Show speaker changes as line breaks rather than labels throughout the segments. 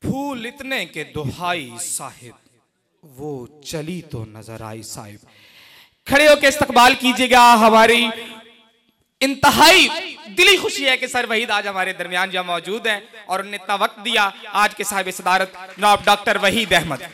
फूल इतने के दुहाई साहिब, वो चली तो नजर आई साहिब। खड़े होकर इस्तकबाल कीजिएगा। हमारी इंतहाई दिली खुशी है कि सर वहीद आज हमारे दरमियान जहाँ मौजूद हैं और उन्होंने इतना वक्त दिया। आज के साहिब सदारत जनाब डॉक्टर वहीद अहमद।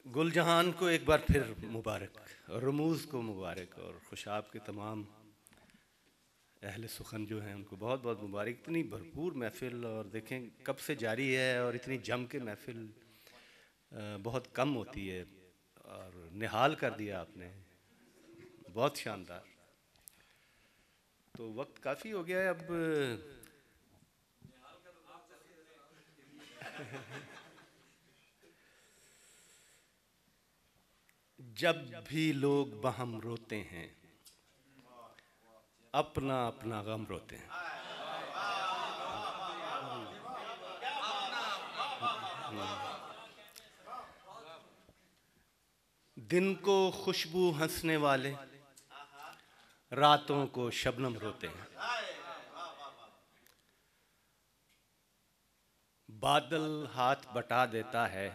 गुलजहान को एक बार फिर मुबारक, रमूज़ को मुबारक, और खुशाब के तमाम अहले सुखन जो हैं उनको बहुत बहुत मुबारक। इतनी भरपूर महफ़िल, और देखें कब से जारी है, और इतनी जम के महफ़िल बहुत कम होती है, और निहाल कर दिया आपने, बहुत शानदार। तो वक्त काफ़ी हो गया है अब। जब भी लोग बहम रोते हैं, अपना अपना गम रोते हैं। दिन को खुशबू हंसने वाले, रातों को शबनम रोते हैं। बादल हाथ बटा देता है,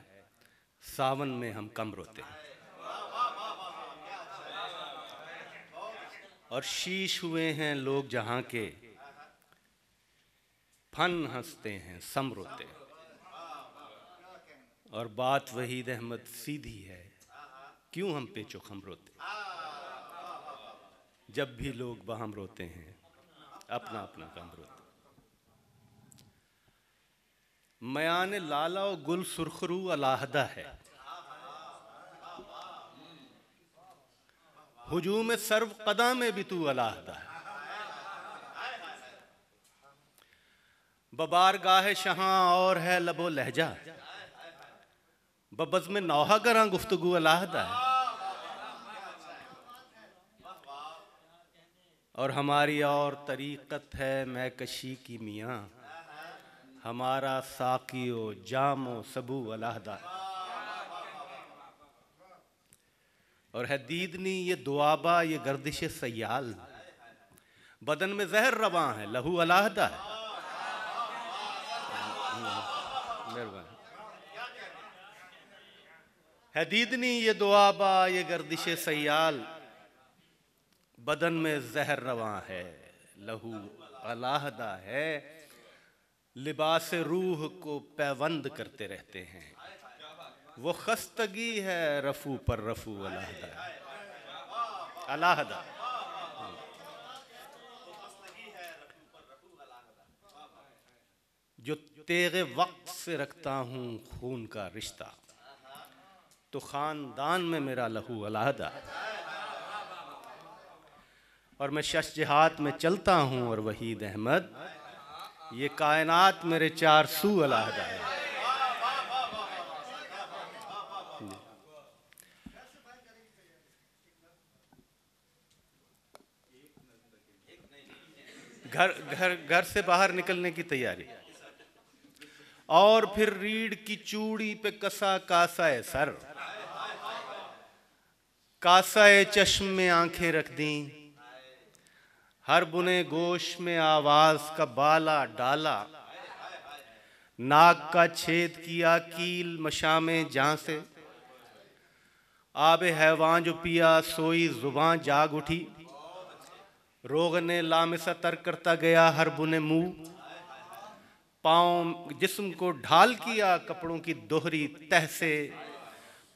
सावन में हम कम रोते हैं। और शीश हुए हैं लोग जहां के, फन हंसते हैं सम रोते हैं। और बात वहीद अहमद सीधी है, क्यों हम पेचो खम रोते हैं। जब भी लोग बहम रोते हैं, अपना अपना गम रोते हैं। मयान लाला और गुल सुरखरू अलाहदा है, हुजूम सर्व कदा में भी तू अलाहदा है। बबार गाहे शहाँ और है लबो लहजा, बबज़ में नौहा करा गुफ्तगू अलाहदा है। और हमारी और तरीक़त है मैं कशी की मियाँ, हमारा साकियो जामो सबू अलाहदा है। और है दीदनी ये दुआबा ये गर्दिश सयाल, बदन में जहर रवां है लहू अलाहदा है। है दीदनी ये दुआबा ये गर्दिश सयाल, बदन में जहर रवां है लहू अलाहदा है। लिबास रूह को पैवंद करते रहते हैं, वो खस्तगी है रफू पर रफू अलाहदा अलाहदा। जो तेगे वक्त से रखता हूँ खून का रिश्ता, तो खानदान में मेरा लहू अलाहदा। और मैं शश जिहाद में चलता हूँ और वहीद अहमद, ये कायनात मेरे चार सू अलाहदा है। घर घर घर से बाहर निकलने की तैयारी। और फिर रीढ़ की चूड़ी पे कसा कासाए सर, कासाए चश्म में आंखें रख दी, हर बुने गोश में आवाज का बाला डाला, नाक का छेद किया कील मशामे जहां से, आबे हैवान जो पिया सोई जुबान जाग उठी, रोगने लामिसा तर करता गया हर बुने मुंह, पाँव जिस्म को ढाल किया कपड़ों की दोहरी तह से,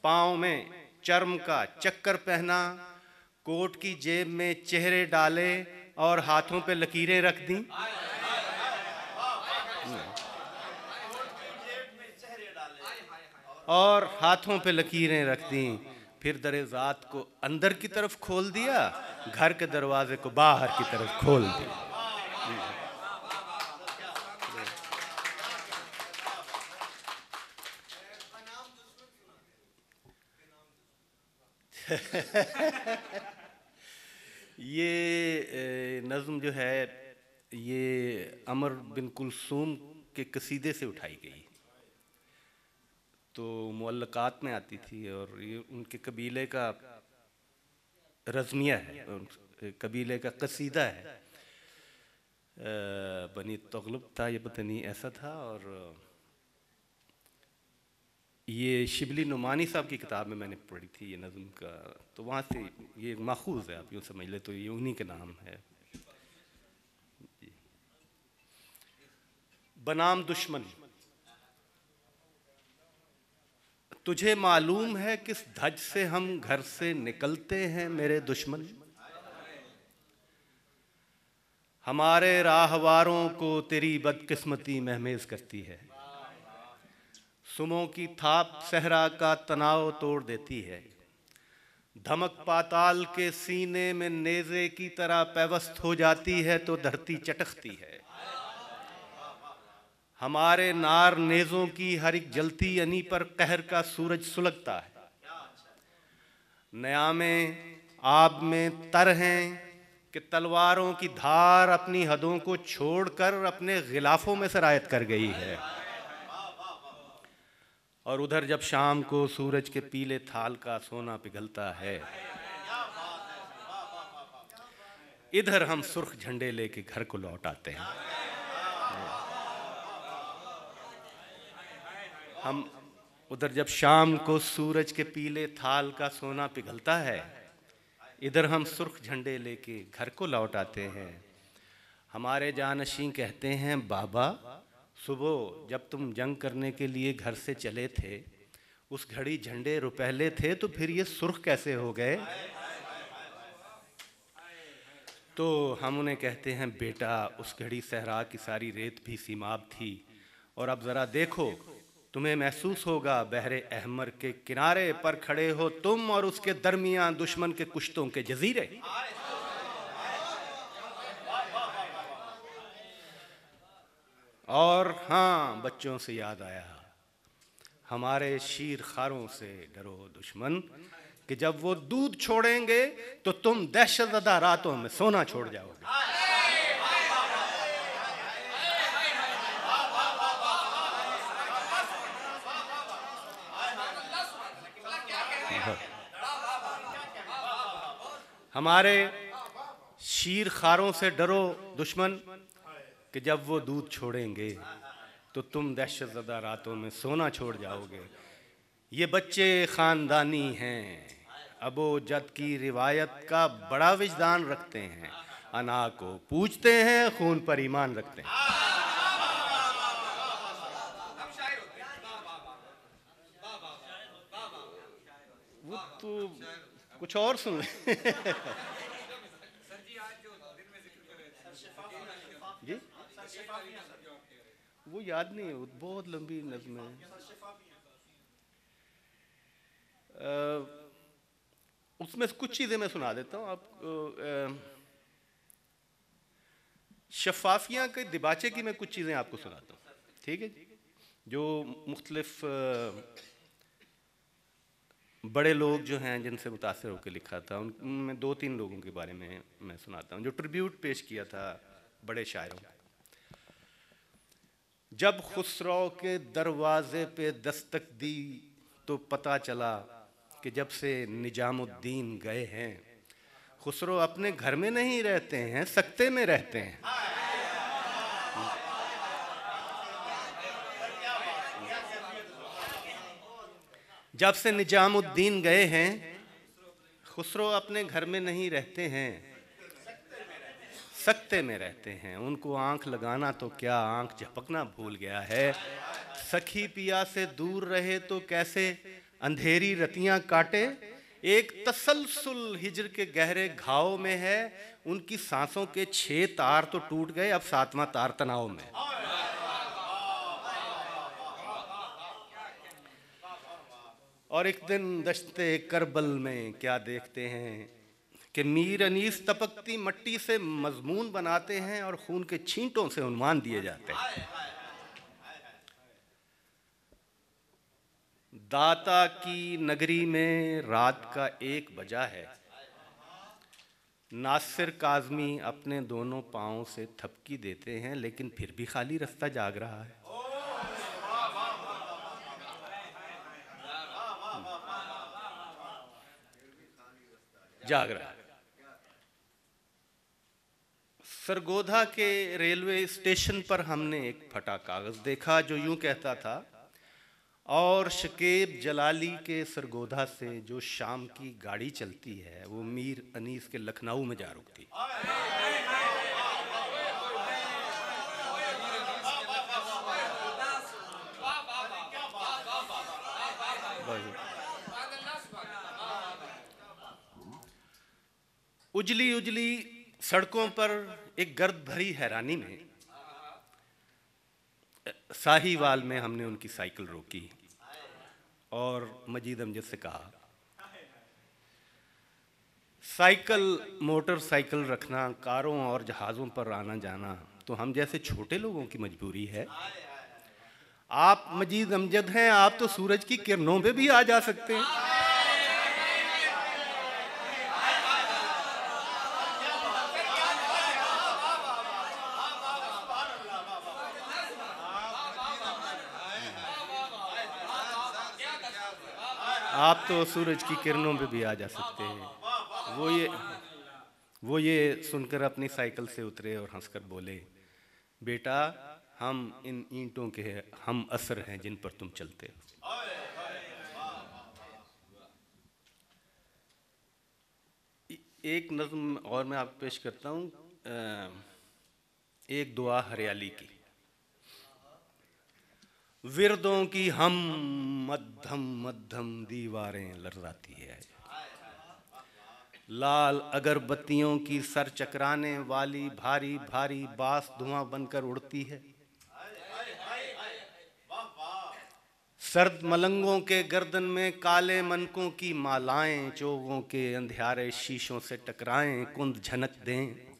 पाँव में चर्म का चक्कर पहना, कोट की जेब में चेहरे डाले और हाथों पे लकीरें रख दी। और हाथों पे लकीरें रख दी, फिर दरज़ात को अंदर की तरफ खोल दिया, घर के दरवाजे को बाहर की तरफ खोल दिया। ये नज़्म जो है ये अमर बिन कुलसूम के कसीदे से उठाई गई। तो मुअल्लक़ात में आती थी, और ये उनके कबीले का रज़मिया है, कबीले का कसीदा है। बनी तगलब था, ये पता नहीं ऐसा था। और ये शिबली नुमानी साहब की किताब में मैंने पढ़ी थी ये नज़्म का, तो वहाँ से ये माखूज़ है, आप यूँ समझ ले, तो ये उन्हीं के नाम है। बनाम दुश्मन। तुझे मालूम है किस धज से हम घर से निकलते हैं मेरे दुश्मन, हमारे राहवारों को तेरी बदकिस्मती महमेज करती है। सुमों की थाप सहरा का तनाव तोड़ देती है, धमक पाताल के सीने में नेज़े की तरह पैवस्त हो जाती है तो धरती चटकती है। हमारे नार नेज़ों की हर एक जलती अनी पर कहर का सूरज सुलगता है। नयामें आब में तर हैं कि तलवारों की धार अपनी हदों को छोड़कर अपने गिलाफों में सरायत कर गई है। और उधर जब शाम को सूरज के पीले थाल का सोना पिघलता है, इधर हम सुर्ख झंडे लेके घर को लौट आते हैं। हम उधर जब शाम को सूरज के पीले थाल का सोना पिघलता है, इधर हम सुर्ख झंडे लेके घर को लौट आते हैं। हमारे जानशीं कहते हैं बाबा, सुबह जब तुम जंग करने के लिए घर से चले थे, उस घड़ी झंडे रुपहले थे, तो फिर ये सुर्ख कैसे हो गए? तो हम उन्हें कहते हैं बेटा, उस घड़ी सहरा की सारी रेत भी सीमाब थी, और अब ज़रा देखो, तुम्हें महसूस होगा बहरे अहमर के किनारे पर खड़े हो तुम, और उसके दरमियान दुश्मन के कुश्तों के जजीरे। और हाँ, बच्चों से याद आया, हमारे शीर खारों से डरो दुश्मन, कि जब वो दूध छोड़ेंगे तो तुम दहशतज़दा रातों में सोना छोड़ जाओगे। हमारे शीर खारों से डरो दुश्मन, कि जब वो दूध छोड़ेंगे तो तुम दहशतज़दा रातों में सोना छोड़ जाओगे। ये बच्चे ख़ानदानी हैं, अबो जद की रिवायत का बड़ा विजदान रखते हैं, अना को पूछते हैं, खून पर ईमान रखते हैं। वो तो कुछ और सुन ले। जी, वो याद नहीं है, वो बहुत लंबी नज़्म है। उसमें से कुछ चीज़ें मैं सुना देता हूँ आप। शफ़ाफियाँ के दिबाचे की मैं कुछ चीज़ें आपको सुनाता हूँ, ठीक है, जो मुख्तलिफ बड़े लोग जो हैं जिनसे मुतासिर होकर लिखा था, उनमें 2-3 लोगों के बारे में मैं सुनाता हूँ जो ट्रिब्यूट पेश किया था बड़े शायरों को। जब खुसरो के दरवाजे पे दस्तक दी तो पता चला कि जब से निजामुद्दीन गए हैं, खुसरो अपने घर में नहीं रहते हैं, सख्ते में रहते हैं। जब से निजामुद्दीन गए हैं, खुसरो अपने घर में नहीं रहते हैं, सख्ते में रहते हैं। उनको आंख लगाना तो क्या, आंख झपकना भूल गया है। सखी पिया से दूर रहे तो कैसे अंधेरी रतियां काटे। एक तसलसल हिजर के गहरे घाव में है, उनकी सांसों के 6 तार तो टूट गए, अब 7वां तार तनाव में। और एक दिन दश्ते करबल में क्या देखते हैं कि मीर अनीस तपकती मट्टी से मजमून बनाते हैं और खून के छींटों से उन्वान दिए जाते हैं। दाता की नगरी में रात का 1 बजा है, नासिर काज़मी अपने दोनों पाँव से थपकी देते हैं, लेकिन फिर भी खाली रास्ता जाग रहा है। जाग रहा है। सरगोधा के रेलवे स्टेशन पर हमने एक फटा कागज देखा जो यूं कहता था, और शकीब जलाली के सरगोधा से जो शाम की गाड़ी चलती है वो मीर अनीस के लखनऊ में जा रुकती। उजली उजली सड़कों पर एक गर्द भरी हैरानी में साहिवाल में हमने उनकी साइकिल रोकी और मजीद अमजद से कहा, साइकिल मोटरसाइकिल रखना, कारों और जहाज़ों पर आना जाना तो हम जैसे छोटे लोगों की मजबूरी है। आप मजीद अमजद हैं, आप तो सूरज की किरणों पे भी आ जा सकते हैं। आप तो सूरज की किरणों पे भी आ जा सकते हैं। वो ये सुनकर अपनी साइकिल से उतरे और हंसकर बोले, बेटा हम इन ईंटों के हम असर हैं जिन पर तुम चलते हो। एक नज़्म और मैं आपको पेश करता हूँ, एक दुआ हरियाली की। विरदों की हम मध्यम मध्यम दीवारें लर्जाती है, लाल अगरबत्तियों की सर चकराने वाली भारी भारी बास धुआं बनकर उड़ती है। सर्द मलंगों के गर्दन में काले मनकों की मालाएं चोगों के अंधियारे शीशों से टकराएं, कुंद झनक दें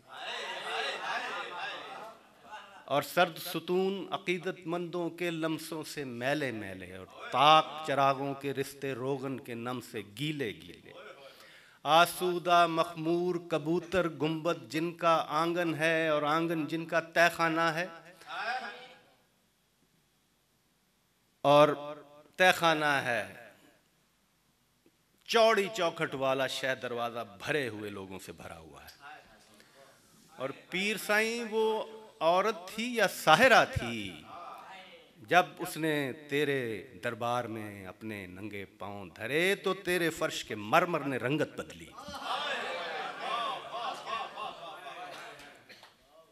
और सर्द सुतून अकीदतमंदों के लम्सों से मैले मैले और ताक चरागों के रिश्ते रोगन के नम से गीले गीले। आसूदा मखमूर कबूतर गुंबद जिनका आंगन है और आंगन जिनका तहखाना है, और तहखाना है चौड़ी चौखट वाला शह दरवाजा भरे हुए लोगों से भरा हुआ है। और पीर साईं वो औरत थी या साहिरा थी जब उसने तेरे दरबार में अपने नंगे पांव धरे तो तेरे फर्श के मरमर ने रंगत बदली।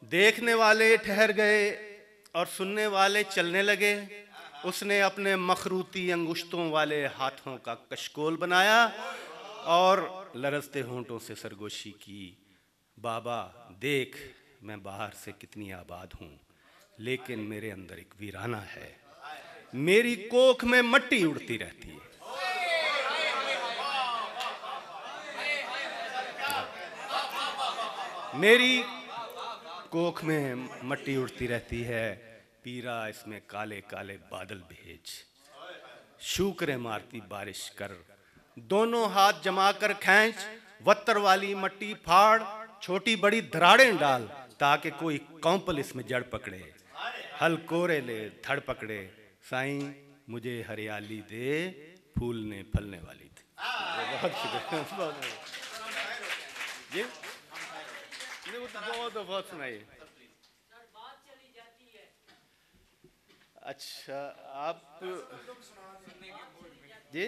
देखने वाले ठहर गए और सुनने वाले चलने लगे। उसने अपने मखरूती अंगुश्तों वाले हाथों का कशकोल बनाया और लरजते होंठों से सरगोशी की, बाबा देख मैं बाहर से कितनी आबाद हूँ लेकिन मेरे अंदर एक वीराना है, मेरी कोख में मट्टी उड़ती रहती है। मेरी कोख में मट्टी उड़ती रहती है, पीरा इसमें काले काले बादल भेज, शुक्र मारती बारिश कर, दोनों हाथ जमाकर खींच, वत्तर वाली मट्टी फाड़, छोटी बड़ी दराड़ें डाल ताकि कोई कौंपल इसमें जड़ पकड़े, हल कोरे ले धड़ पकड़े, साईं मुझे हरियाली दे फूलने फलने वाली थी। बहुत शुक्रिया। जी वो तो बहुत सुनाइए। अच्छा आप जी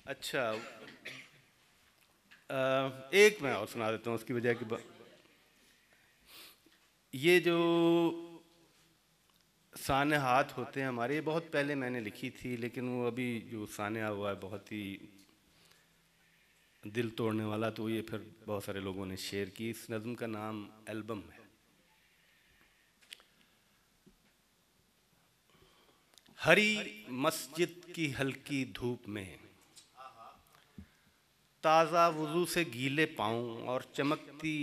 अच्छा एक मैं और सुना देता हूँ उसकी वजह की ये जो साने हाथ होते हैं हमारे, ये बहुत पहले मैंने लिखी थी लेकिन वो अभी जो साने हुआ है बहुत ही दिल तोड़ने वाला, तो ये फिर बहुत सारे लोगों ने शेयर की। इस नज़्म का नाम एल्बम है। हरी मस्जिद की हल्की धूप में ताज़ा वुज़ू से गीले पाँव और चमकती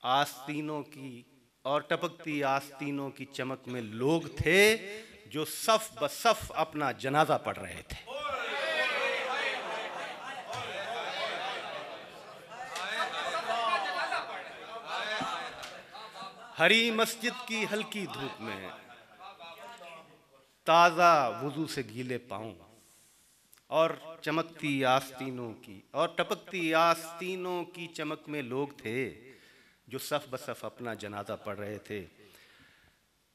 आस्तीनों की और टपकती आस्तीनों की चमक में लोग थे जो सफ बसफ अपना जनाजा पढ़ रहे थे। हरी मस्जिद की हल्की धूप में ताज़ा वुज़ू से गीले पाँव और चमकती आस्तीनों की और टपकती आस्तीनों की चमक में लोग थे जो सफ बसफ अपना जनाजा पढ़ रहे थे।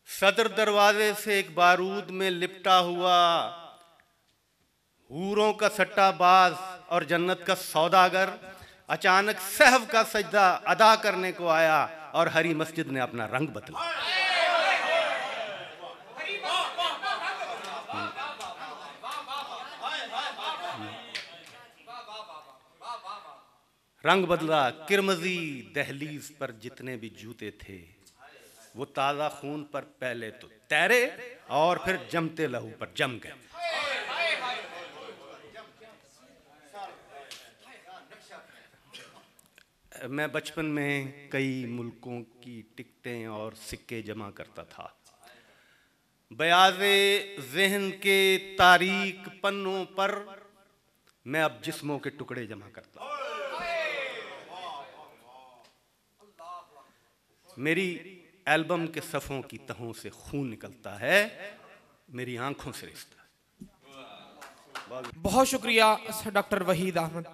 सदर दरवाजे से एक बारूद में लिपटा हुआ हूरों का सट्टाबाज और जन्नत का सौदागर अचानक सहव का सजदा अदा करने को आया और हरी मस्जिद ने अपना रंग बदला। रंग बदला, किरमजी दहलीज पर जितने भी जूते थे वो ताज़ा खून पर पहले तो तैरे और फिर जमते लहू पर जम गए। मैं बचपन में कई मुल्कों की टिकटें और सिक्के जमा करता था। बयाज़े ज़हन के तारीक पन्नों पर मैं अब जिस्मों के टुकड़े जमा करता हूँ। मेरी एल्बम के सफ़ों की तहों से खून निकलता है, मेरी आंखों से रिश्ता।
बहुत शुक्रिया डॉक्टर वहीद अहमद,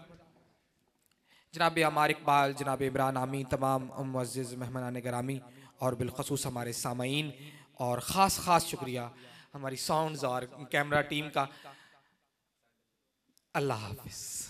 जनाब अमार इकबाल, जनाब इमरान आमी, तमाम मुअज़्ज़िज़ मेहमानान गिरामी और बिलखसूस हमारे सामईन, और ख़ास शुक्रिया हमारी साउंड्स और कैमरा टीम का। अल्लाह हाफ़िज़।